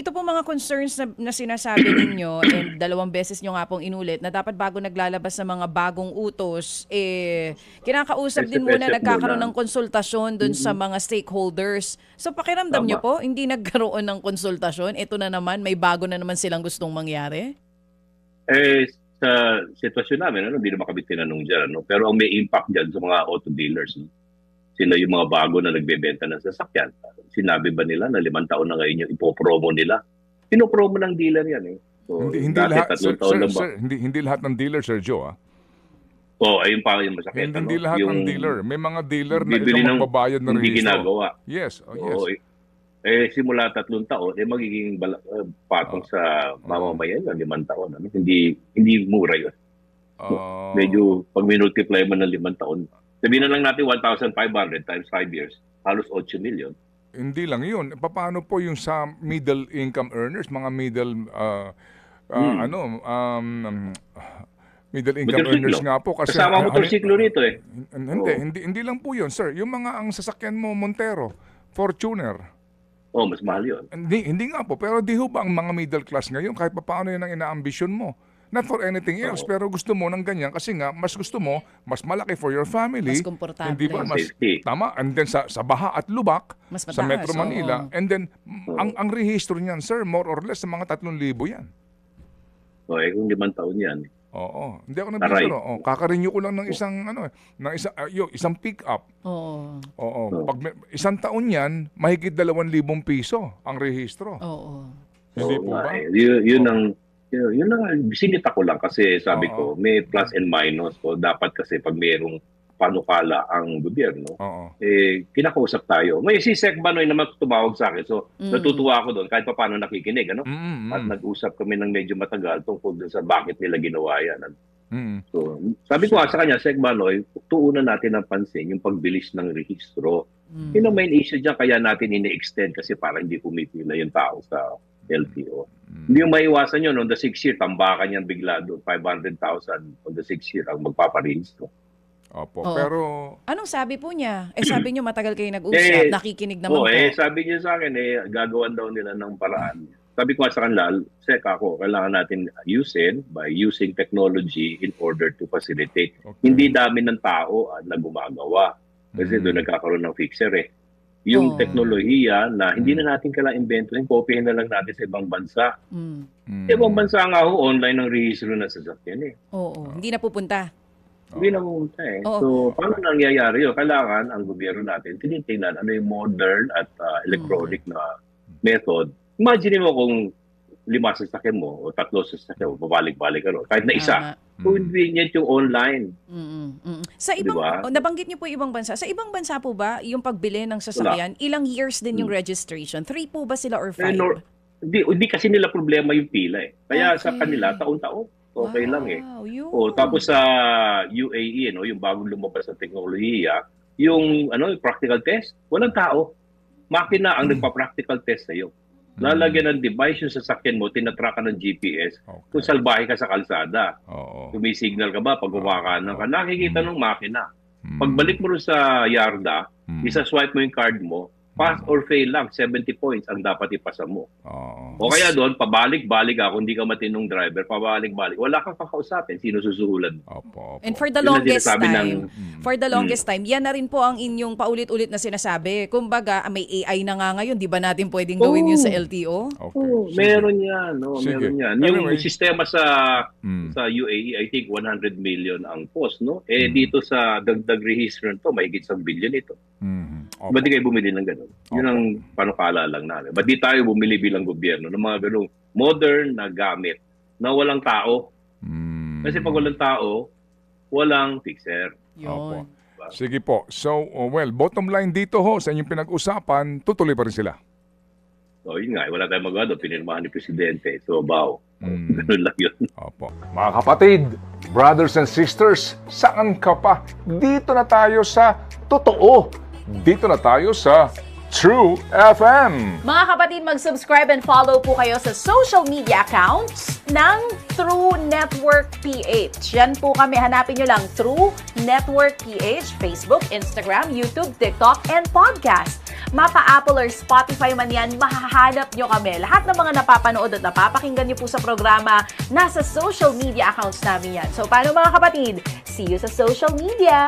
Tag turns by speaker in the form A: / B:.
A: Ito po mga concerns na sinasabi ninyo and 2 beses nyo nga pong inulit na dapat bago naglalabas ng mga bagong utos, kinakausap din muna,
B: Step-step
A: nagkakaroon
B: muna.
A: ng konsultasyon dun sa
B: Mm.
A: mga stakeholders. So pakiramdam nyo
B: Tama.
A: po, hindi nagkaroon ng konsultasyon, ito na naman, may bago na naman silang gustong mangyari?
B: Sa sitwasyon namin, hindi naman kami tinanong dyan. Pero ang may impact dyan sa mga auto dealers, sila yung mga bago na nagbebenta ng sasakyan. Sinabi ba nila na 5 taon na ngayon yung ipopromo nila? Pinopromo ng dealer yan. So,
C: Hindi
B: dati
C: lahat,
B: 3 taon lang ba?
C: sir, hindi lahat ng dealer, Sir Joe,
B: Ayun pa yung masakit.
C: Hindi lahat ng dealer. May mga dealer na
B: bibili
C: ikaw
B: ng
C: magbabayad ng
B: hindi
C: rehistro.
B: ginagawa.
C: Yes,
B: Oo,
C: yes.
B: simula 3 taon, magiging patong sa mamamayan yun, 5 taon. Hindi mura yun. Medyo, pag minultiply mo ng 5 taon, sabihin na lang natin 1,500 times 5 years, halos 8 million.
C: Hindi lang yun. Paano po yung sa middle income earners, mga middle income
B: Motorsiklo.
C: earners nga po kasi
B: Kasama ang motorsiklo rito
C: Hindi lang po yun, sir. Yung mga ang sasakyan mo Montero, Fortuner.
B: Mas mahal yun.
C: Hindi nga po, pero di ho ba ang mga middle class ngayon kahit paano yun ang inaambisyon mo? Not for anything else, pero gusto mo ng ganyan kasi nga mas gusto mo, mas malaki for your family.
A: Mas komportable.
C: Hindi ba? Mas
B: Safety.
C: tama. And then sa Baha at Lubak,
A: Mas
C: sa
A: mataas,
C: Metro Manila,
A: oo.
C: and then ang rehistro niyan, sir, more or less sa mga 3,000 yan.
B: Kung 5 taon yan.
C: Oo. Hindi ako
B: Aray.
C: nabibiro. Kakarenew ko lang ng isang pick-up.
A: Oo.
C: Oo. Pag isang taon yan, mahigit 2,000 piso ang rehistro.
A: Oo.
C: Hindi po ba?
B: Yun ang sinita ko lang kasi sabi
C: Oo.
B: ko, may plus and minus. So, dapat kasi pag mayroong panukala ang gobyerno,
C: Oo.
B: kinakausap tayo. May si Sec Banoy naman tumawag sa akin. So, natutuwa ako doon kahit pa paano nakikinig. At nag-usap kami ng medyo matagal tungkol doon sa bakit nila ginawa yan. So, sabi ko sa kanya, Sec Banoy, tuunan natin ang pansin yung pagbilis ng rehistro. Yun ang main issue dyan, kaya natin ini-extend kasi para hindi pumipila yung tao sa LTO. Hindi yung maiwasan yun. On the 6th year, tambakan yan bigla doon. 500,000 on the 6th year ang magpaparehistro.
C: Opo.
A: Oo.
C: Pero
A: Anong sabi po niya? Sabi niyo matagal kayo nag-usap, nakikinig naman po.
B: Sabi niya sa akin, gagawan daw nila ng paraan. Sabi ko sa kanila, Sek ako, kailangan natin ayusin by using technology in order to facilitate.
C: Okay.
B: Hindi dami ng tao na gumagawa. Kasi doon nagkakaroon ng fixer Yung teknolohiya na hindi na natin kailangan imbentohin, kopyahin na lang natin sa ibang bansa. Sa ibang bansa nga online ang rehistro na sasakyan
A: Oo. Hindi na pupunta.
B: Hindi na pumunta
A: Oo.
B: So, paano nangyayari yun? Kailangan ang gobyerno natin tinitingnan ano yung modern at electronic na method. Imagine mo kung 5 sasakyan mo o 3 sasakyan mo, babalik-balik ka ron. Kahit na isa.
A: Tama.
B: Convenient yung online.
A: Sa ibang,
B: Diba?
A: nabanggit niyo po ibang bansa. Sa ibang bansa po ba, yung pagbili ng sasakyan, ilang years din yung registration? 3 po ba sila or 5?
B: Hindi kasi nila problema yung pila Kaya sa
A: Okay.
B: kanila, taon-taon. Okay lang
A: Wow, yun.
B: Tapos sa UAE, yung bagong lumabas sa teknolohiya, yung practical test, walang tao. Makina ang nagpa-practical test sa'yo. Lalagyan ng device yung sasakyan mo, tinatrack ka ng GPS, kung salbahe ka sa kalsada.
C: Oo.Tumisignal
B: ka ba pag kumakanan ka, nakikita ng makina. Pagbalik mo rin sa yarda, isa-swipe mo yung card mo, pass or fail lang, 70 points ang dapat ipasa mo.
C: Oo.
B: O kaya doon, pabalik-balik kung hindi ka matinong driver, pabalik-balik. Wala kang kakausapin, sino susuhulan.
C: Opo.
A: And for the
B: Yun ang
A: longest
B: sinasabi
A: time, yan na rin po ang inyong paulit-ulit na sinasabi. Kumbaga, may AI na nga ngayon, di ba natin pwedeng gawin yun sa LTO?
C: Okay.
B: Meron yan.
C: Sige.
B: Meron yan.
C: Anyway.
B: Yung sistema sa UAE, I think 100 million ang cost. Dito sa dagdag rehistro to, mahigit 1 billion ito.
C: Opo.
B: Ba't di kayo bumili ng gano'n? Yun ang panukala lang namin. Ba't di tayo bumili bilang gobyerno ng mga gano'ng modern na gamit na walang tao? Kasi pag walang tao, walang fixer.
A: Yun.
C: Sige po. So, bottom line dito sa inyong pinag-usapan, tutuloy pa rin sila.
B: So, yun nga, wala tayong magawa doon. Pinirmahan ni Presidente. So, ganun lang yun.
C: Opo. Mga kapatid, brothers and sisters, saan ka pa? Dito na tayo sa totoo. Dito na tayo sa True FM.
D: Mga kapatid, mag-subscribe and follow po kayo sa social media accounts ng True Network PH. Yan po kami, hanapin nyo lang True Network PH, Facebook, Instagram, YouTube, TikTok, and podcast. mapa-Apple or Spotify man yan, mahahanap nyo kami. Lahat ng mga napapanood at napapakinggan nyo po sa programa, nasa social media accounts namin yan. So, paano mga kapatid? See you sa social media!